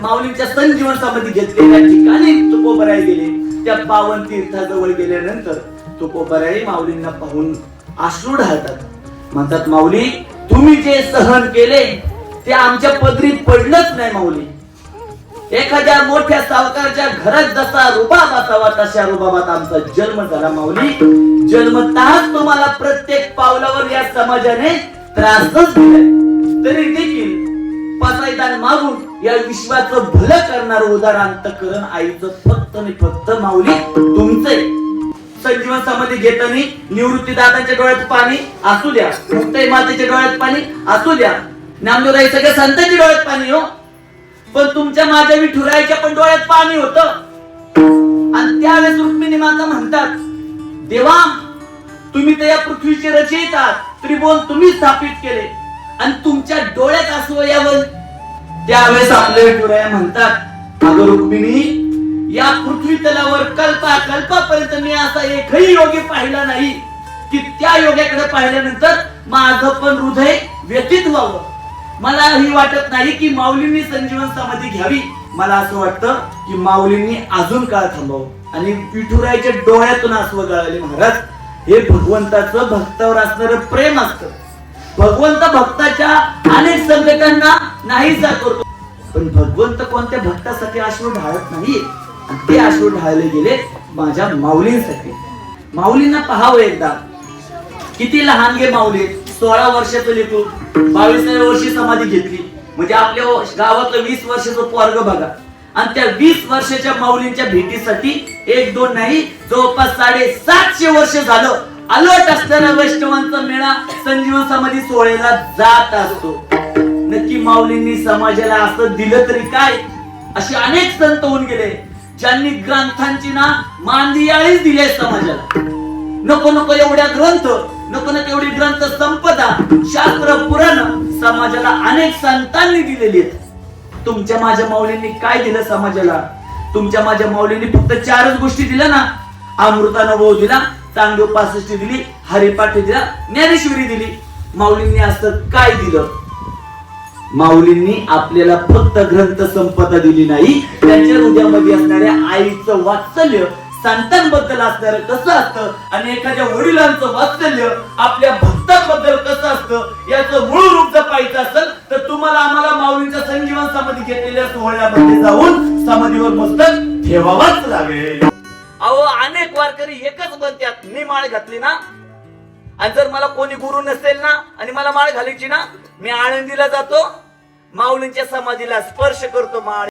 माऊलींच्या संजीवन समाधी घेतलेल्या ठिकाणी तुकोबराय गेले. त्या पावन तीर्थाजवळ गेल्यानंतर तुकोबराय माऊलींना पाहून अश्रू ढाळतात. म्हणतात, माऊली तुम्ही जे सहन केले ते आमच्या पदरी पडलंच नाही. माऊली एखाद्या मोठ्या सावकारच्या घरात जसा रुबाब असावा तशा रुबाबात आमचा जन्म झाला. माऊली जन्मतःच तुम्हाला प्रत्येक पावलावर या समाजाने त्रासच दिलाय. तरी देखील पासायदान मागून या विश्वाचं भलं करणार उदार अंतःकरण आईचं फक्त आणि फक्त माऊली तुमचे. संजीवन समाधी घेताना निवृत्ती दादांच्या डोळ्यात पाणी असू द्या, मुक्ताई मातेच्या डोळ्यात पाणी असू द्या, नामदेवराय सगळ्या संतांच्या डोळ्यात पाणी हो, पण तुमच्या माझ्या विठुरायाच्या पण डोळ्यात पाणी होतं. आणि त्यावेळेस रुक्मिणी माता म्हणतात, देवा तुम्ही तर या पृथ्वीचे रचयिता आहात, त्रिभुवन तुम्ही स्थापित केले आणि तुमच्या डोळ्यात असू यावं. त्यावेळेस आपले विठुराया म्हणतात, अगं रुक्मिणी या पृथ्वी तलावर कल्पापर्यंत मी असा एकही योगी पाहिला नाही की त्या योग्याकडे पाहिल्यानंतर माझं पण हृदय व्यथित व्हावं. मला ही वाटत नाही की माऊलींनी संजीवन समाधी घ्यावी. मला असं वाटतं की माऊलींनी अजून काळ थांबावं. आणि विठुरायाच्या डोळ्यातून आसवं गळाले. महाराज हे भगवंताचं भक्तावर असणारं प्रेम असतं. भगवंत भक्ताच्या अनेक संकटांना नाहीसा करतो, पण भगवंत कोणत्या भक्तासाठी अश्रू ढाळत नाही. ते अश्रू ढाळले गेले माझ्या माऊलींसाठी. माऊलींना पाहावं एकदा. किती लहान गे माऊली, 16 वर्षाचं लेकरू 22व्या वर्षी समाधी घेतली. म्हणजे आपल्या गावातलं 20 वर्षाचं पोरग बघा. आणि त्या 20 वर्षाच्या माऊलींच्या भेटीसाठी 1-2 नाही, जवळपास 750 वर्ष झालं अलर्ट असताना वैष्णवांचा मेळा संजीवन समाधी सोहळ्याला जात असतो. नक्की माऊलींनी समाजाला असं दिलं तरी काय? असे अनेक संत होऊन गेले ज्यांनी ग्रंथांची ना मांदियाळीच दिली समाजाला. नको नको एवढ्या ग्रंथ, नको नको एवढी ग्रंथ संपदा, शास्त्र पुराण समाजाला अनेक संतांनी दिलेली आहेत. तुमच्या माझ्या माऊलींनी काय दिलं समाजाला? तुमच्या माझ्या माऊलींनी फक्त 4च गोष्टी दिल्या ना. अमृतानुभव दिला, चांगदेव 65 दिली, हरिपाठ दिला, ज्ञानेश्वरी दिली. माऊलींनी असं काय दिलं? माऊलींनी आपल्याला फक्त ग्रंथ संपदा दिली नाही, त्यांच्या हृदयामध्ये असणाऱ्या आईचं वात्सल्य, संतांबद्दल असणारं कसं असतं आणि एखाद्या वडिलांचं वात्सल्य आपल्या भक्तांबद्दल कसं असतं याचं मूळ रूप जपायचं असेल तर तुम्हाला आम्हाला माऊलींच्या संजीवन समाधी घेतलेल्या सोहळ्यामध्ये जाऊन समाधीवर मस्तक ठेवावाच लागेल. अहो अनेक वारकरी एकच म्हणतात, मी माळ घातली ना, आणि जर मला कोणी गुरु नसेल ना आणि मला माळ घालायची ना, मी आळंदीला जातो, माऊलींच्या समाधीला स्पर्श करतो माळ.